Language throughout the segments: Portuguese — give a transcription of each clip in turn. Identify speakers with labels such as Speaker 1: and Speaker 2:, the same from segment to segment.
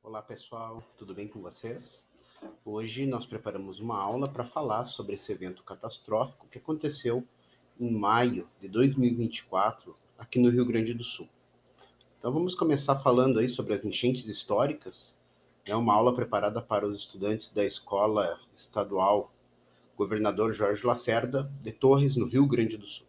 Speaker 1: Olá pessoal, tudo bem com vocês? Hoje nós preparamos uma aula para falar sobre esse evento catastrófico que aconteceu em maio de 2024 aqui no Rio Grande do Sul. Então vamos começar falando aí sobre as enchentes históricas. É uma aula preparada para os estudantes da Escola Estadual Governador Jorge Lacerda de Torres, no Rio Grande do Sul.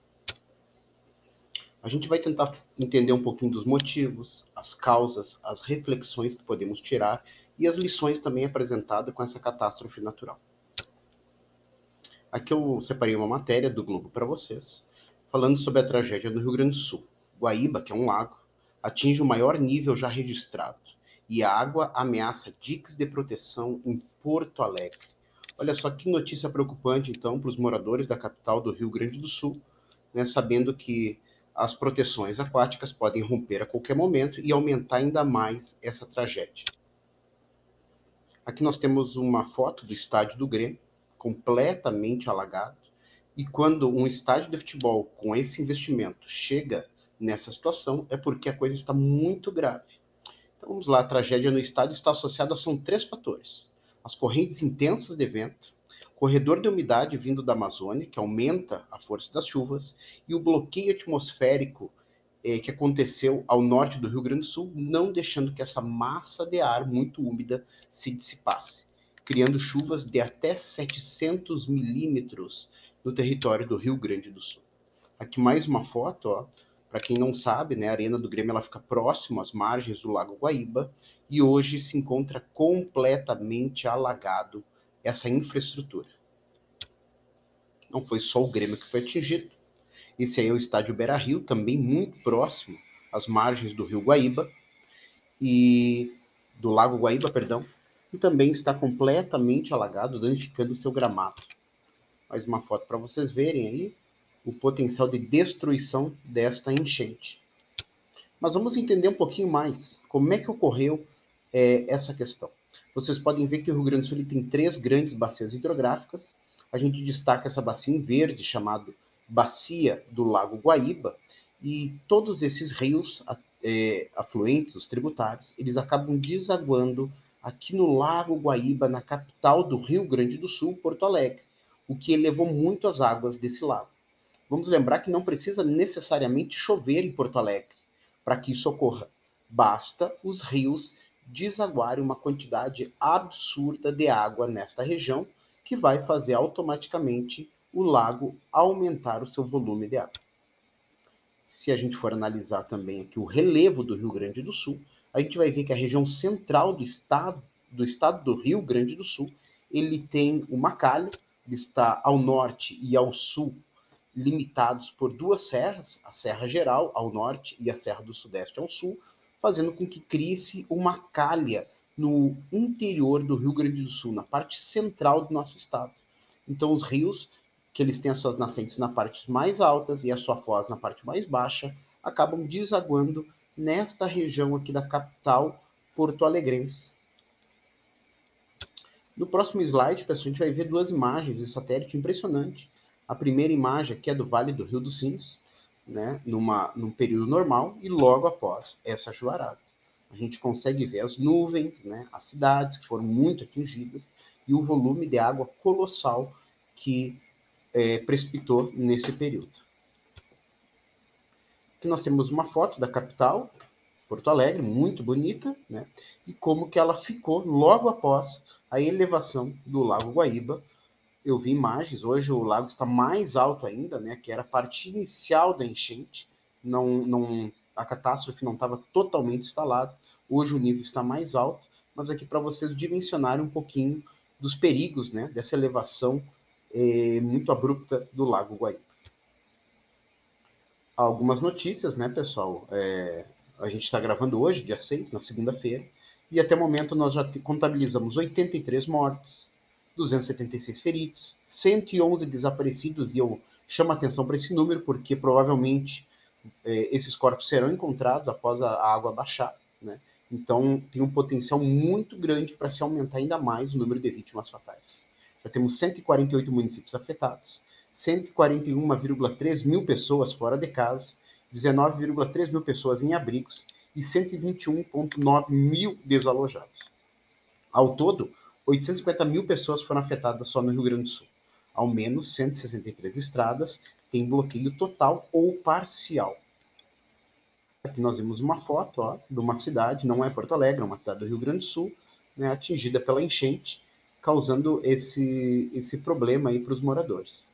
Speaker 1: A gente vai tentar entender um pouquinho dos motivos, as causas, as reflexões que podemos tirar e as lições também apresentadas com essa catástrofe natural. Aqui eu separei uma matéria do Globo para vocês, falando sobre a tragédia no Rio Grande do Sul. Guaíba, que é um lago, atinge o maior nível já registrado e a água ameaça diques de proteção em Porto Alegre. Olha só que notícia preocupante, então, para os moradores da capital do Rio Grande do Sul, né, sabendo que as proteções aquáticas podem romper a qualquer momento e aumentar ainda mais essa tragédia. Aqui nós temos uma foto do estádio do Grêmio, completamente alagado, e quando um estádio de futebol com esse investimento chega nessa situação, é porque a coisa está muito grave. Então vamos lá, a tragédia no estádio está associada a 3 fatores. As correntes intensas de vento, corredor de umidade vindo da Amazônia, que aumenta a força das chuvas, e o bloqueio atmosférico que aconteceu ao norte do Rio Grande do Sul, não deixando que essa massa de ar muito úmida se dissipasse, criando chuvas de até 700 milímetros no território do Rio Grande do Sul. Aqui mais uma foto, ó. Para quem não sabe, né, a Arena do Grêmio ela fica próximo às margens do Lago Guaíba e hoje se encontra completamente alagado essa infraestrutura. Não foi só o Grêmio que foi atingido. Esse aí é o estádio Beira-Rio, também muito próximo às margens do Rio Guaíba e do Lago Guaíba, perdão, e também está completamente alagado, danificando seu gramado. Mais uma foto para vocês verem aí o potencial de destruição desta enchente. Mas vamos entender um pouquinho mais como é que ocorreu essa questão. Vocês podem ver que o Rio Grande do Sul tem 3 grandes bacias hidrográficas. A gente destaca essa bacia em verde, chamada Bacia do Lago Guaíba, e todos esses rios afluentes, os tributários, eles acabam desaguando aqui no Lago Guaíba, na capital do Rio Grande do Sul, Porto Alegre, o que elevou muito as águas desse lago. Vamos lembrar que não precisa necessariamente chover em Porto Alegre para que isso ocorra. Basta os rios desaguarem uma quantidade absurda de água nesta região, que vai fazer automaticamente o lago aumentar o seu volume de água. Se a gente for analisar também aqui o relevo do Rio Grande do Sul, a gente vai ver que a região central do estado do Rio Grande do Sul, ele tem uma calha, ele está ao norte e ao sul limitados por 2 serras, a Serra Geral ao norte e a Serra do Sudeste ao sul, fazendo com que crie-se uma calha no interior do Rio Grande do Sul, na parte central do nosso estado. Então os rios, que eles têm as suas nascentes na parte mais altas e a sua foz na parte mais baixa, acabam desaguando nesta região aqui da capital porto-alegrense. No próximo slide, pessoal, a gente vai ver 2 imagens de satélite impressionante. A primeira imagem aqui é do Vale do Rio dos Sinos, né, num período normal, e logo após essa chuvarada. A gente consegue ver as nuvens, né, as cidades que foram muito atingidas, e o volume de água colossal que precipitou nesse período. Aqui nós temos uma foto da capital, Porto Alegre, muito bonita, né, e como que ela ficou logo após a elevação do Lago Guaíba. Eu vi imagens, hoje o lago está mais alto ainda, né, que era a parte inicial da enchente, a catástrofe não estava totalmente instalada, hoje o nível está mais alto, mas aqui para vocês dimensionarem um pouquinho dos perigos, né, dessa elevação muito abrupta do Lago Guaíba. Algumas notícias, né, pessoal, a gente está gravando hoje, dia 6, na segunda-feira, e até o momento nós já contabilizamos 83 mortos, 276 feridos, 111 desaparecidos, e eu chamo a atenção para esse número porque provavelmente esses corpos serão encontrados após a água baixar, né? Então tem um potencial muito grande para se aumentar ainda mais o número de vítimas fatais. Já temos 148 municípios afetados, 141,3 mil pessoas fora de casa, 19,3 mil pessoas em abrigos e 121,9 mil desalojados. Ao todo, 850 mil pessoas foram afetadas só no Rio Grande do Sul. Ao menos 163 estradas têm bloqueio total ou parcial. Aqui nós vemos uma foto de uma cidade, não é Porto Alegre, é uma cidade do Rio Grande do Sul, né, atingida pela enchente, causando esse problema aí para os moradores.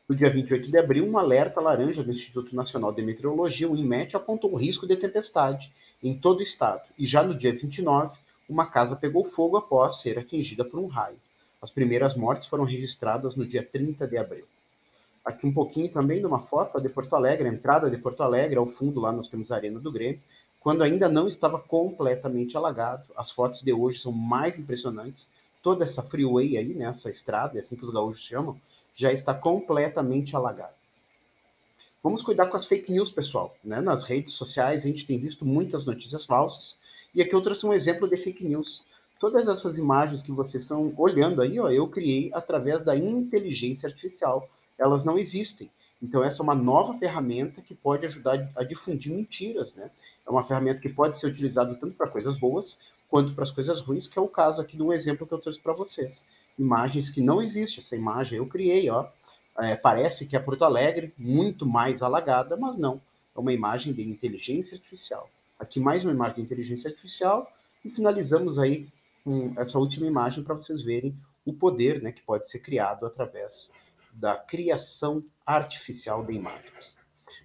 Speaker 1: No dia 28 de abril, um alerta laranja do Instituto Nacional de Meteorologia, o INMET, apontou um risco de tempestade em todo o estado. E já no dia 29, uma casa pegou fogo após ser atingida por um raio. As primeiras mortes foram registradas no dia 30 de abril. Aqui um pouquinho também de uma foto de Porto Alegre, a entrada de Porto Alegre, ao fundo lá nós temos a Arena do Grêmio, quando ainda não estava completamente alagado. As fotos de hoje são mais impressionantes. Toda essa freeway aí, né, essa estrada, é assim que os gaúchos chamam, já está completamente alagada. Vamos cuidar com as fake news, pessoal. Né? Nas redes sociais a gente tem visto muitas notícias falsas. E aqui eu trouxe um exemplo de fake news. Todas essas imagens que vocês estão olhando aí, eu criei através da inteligência artificial. Elas não existem. Então essa é uma nova ferramenta que pode ajudar a difundir mentiras, né? É uma ferramenta que pode ser utilizada tanto para coisas boas quanto para as coisas ruins, que é o caso aqui de um exemplo que eu trouxe para vocês. Imagens que não existem. Essa imagem eu criei, parece que é Porto Alegre, muito mais alagada, mas não. É uma imagem de inteligência artificial. Aqui mais uma imagem de inteligência artificial e finalizamos aí com essa última imagem para vocês verem o poder, né, que pode ser criado através da criação artificial de imagens.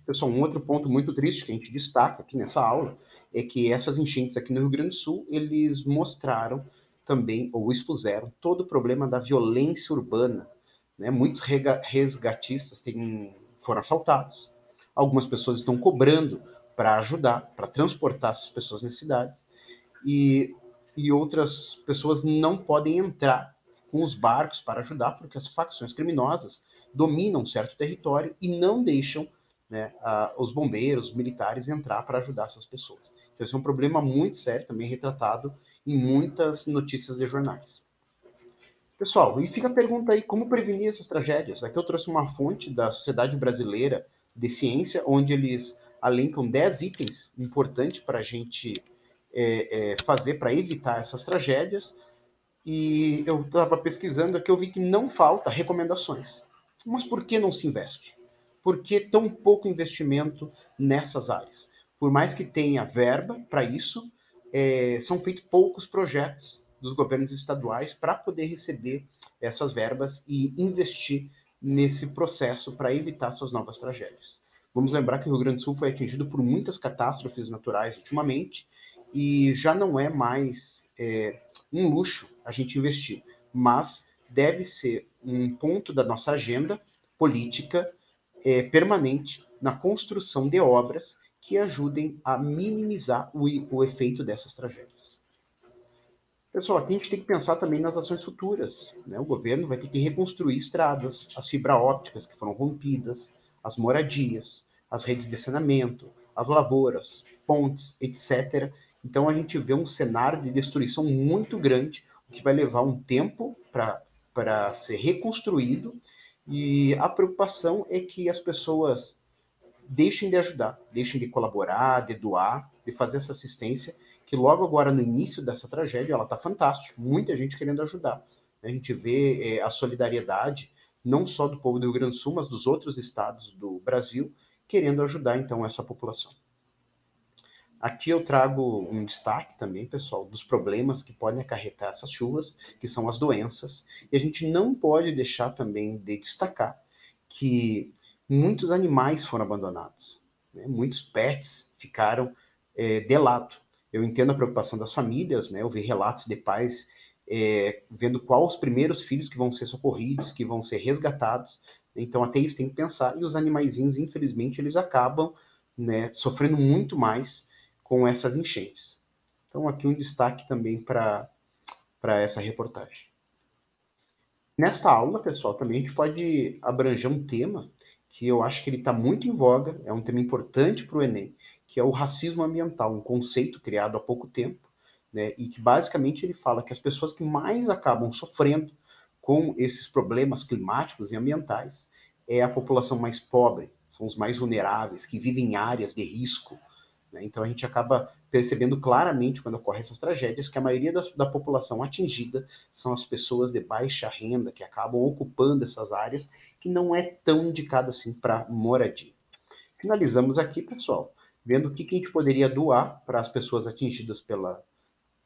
Speaker 1: Pessoal, um outro ponto muito triste que a gente destaca aqui nessa aula é que essas enchentes aqui no Rio Grande do Sul, eles mostraram também, ou expuseram, todo o problema da violência urbana, né? Muitos resgatistas foram assaltados, algumas pessoas estão cobrando para ajudar, para transportar essas pessoas nas cidades, e outras pessoas não podem entrar com os barcos para ajudar, porque as facções criminosas dominam um certo território e não deixam, né, os bombeiros, os militares entrar para ajudar essas pessoas. Então, esse é um problema muito sério, também retratado em muitas notícias de jornais. Pessoal, e fica a pergunta aí, como prevenir essas tragédias? Aqui eu trouxe uma fonte da Sociedade Brasileira de Ciência, onde eles alencam 10 itens importantes para a gente fazer para evitar essas tragédias. E eu estava pesquisando aqui, eu vi que não falta recomendações. Mas por que não se investe? Por que tão pouco investimento nessas áreas? Por mais que tenha verba para isso, são feitos poucos projetos dos governos estaduais para poder receber essas verbas e investir nesse processo para evitar essas novas tragédias. Vamos lembrar que o Rio Grande do Sul foi atingido por muitas catástrofes naturais ultimamente e já não é mais um luxo a gente investir, mas deve ser um ponto da nossa agenda política permanente na construção de obras que ajudem a minimizar o efeito dessas tragédias. Pessoal, aqui a gente tem que pensar também nas ações futuras. Né? O governo vai ter que reconstruir estradas, as fibras ópticas que foram rompidas, as moradias, as redes de saneamento, as lavouras, pontes, etc. Então a gente vê um cenário de destruição muito grande, o que vai levar um tempo para ser reconstruído. E a preocupação é que as pessoas deixem de ajudar, deixem de colaborar, de doar, de fazer essa assistência, que logo agora no início dessa tragédia ela está fantástica, muita gente querendo ajudar. A gente vê a solidariedade não só do povo do Rio Grande do Sul, mas dos outros estados do Brasil querendo ajudar então essa população. Aqui eu trago um destaque também, pessoal, dos problemas que podem acarretar essas chuvas, que são as doenças, e a gente não pode deixar também de destacar que muitos animais foram abandonados, né? Muitos pets ficaram de lado. Eu entendo a preocupação das famílias, né? Eu vi relatos de pais vendo quais os primeiros filhos que vão ser socorridos, que vão ser resgatados. Então até isso tem que pensar, e os animaizinhos, infelizmente, eles acabam, né, sofrendo muito mais com essas enchentes. Então aqui um destaque também para essa reportagem. Nesta aula, pessoal, também a gente pode abranger um tema que eu acho que ele está muito em voga, é um tema importante para o Enem, que é o racismo ambiental, um conceito criado há pouco tempo, né, e que basicamente ele fala que as pessoas que mais acabam sofrendo com esses problemas climáticos e ambientais é a população mais pobre, são os mais vulneráveis, que vivem em áreas de risco, né? Então a gente acaba percebendo claramente quando ocorrem essas tragédias que a maioria da população atingida são as pessoas de baixa renda que acabam ocupando essas áreas que não é tão indicada assim para moradia. Finalizamos aqui, pessoal, vendo o que a gente poderia doar para as pessoas atingidas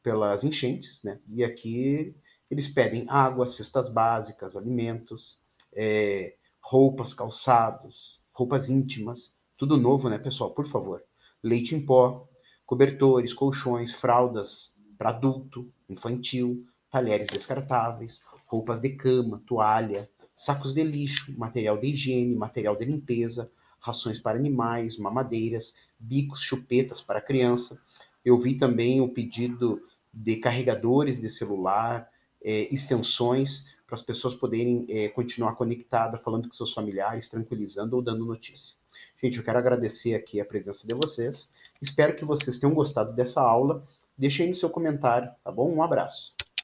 Speaker 1: pelas enchentes, né? E aqui eles pedem água, cestas básicas, alimentos, roupas, calçados, roupas íntimas, tudo novo, né, pessoal? Por favor. Leite em pó, cobertores, colchões, fraldas para adulto, infantil, talheres descartáveis, roupas de cama, toalha, sacos de lixo, material de higiene, material de limpeza, rações para animais, mamadeiras, bicos, chupetas para criança. Eu vi também o pedido de carregadores de celular, extensões para as pessoas poderem continuar conectadas, falando com seus familiares, tranquilizando ou dando notícia. Gente, eu quero agradecer aqui a presença de vocês. Espero que vocês tenham gostado dessa aula. Deixe aí no seu comentário, tá bom? Um abraço.